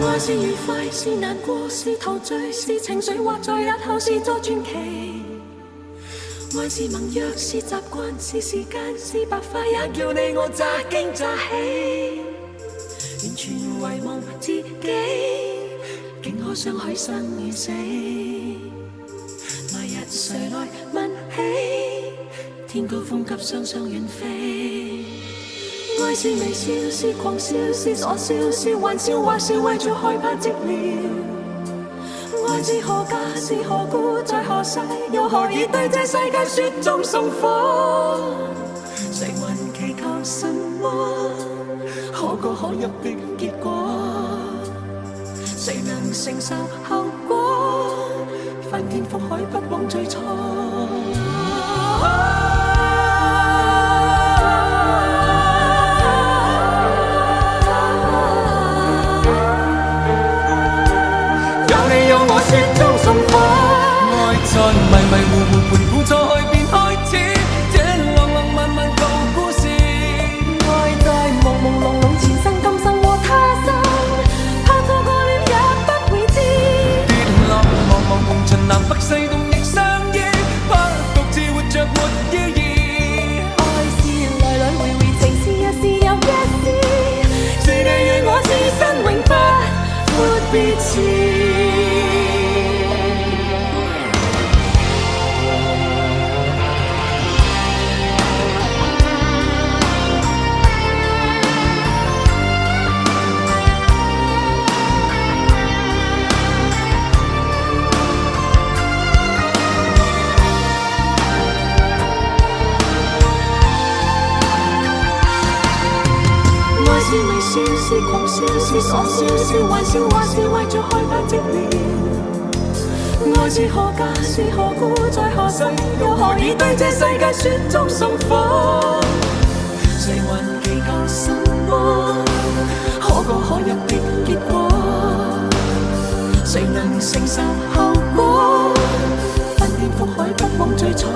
愛是愉快，是難過，是陶醉，是情緒，或在日後是作傳奇。愛是盟約，是習慣，是時間，是白髮，也叫你我乍驚乍喜。完全遺忘自己，竟可相許生與死。來日誰來問起？天高風急，雙雙遠飛。愛是微笑，是狂笑，是傻笑，是玩笑，或是為著害怕寂寥。愛是何價，是何故，在何世，又何以對這世界雪中送火？誰還祈求什麼可歌可泣的結果？誰能承受後果？翻天覆海，不枉最初。雪中送火，愛在迷迷糊糊盤估錯去便開始，這浪浪漫漫舊故事。愛在朦朦朧朧前生今生和他生，怕錯過了也不會知。跌落茫茫紅塵南北西東亦相依，怕獨自活着沒意義。愛是來來回回，情是一時又一時，是你與我此生永不闊別時。是微笑，是狂笑，是傻笑，是玩笑，或是為著害怕寂寥。愛是何價，是何故，在何世，又何以對這世界雪中送火？誰還祈求什麼可歌可泣的結果？誰能承受後果？翻天覆海，不枉最初。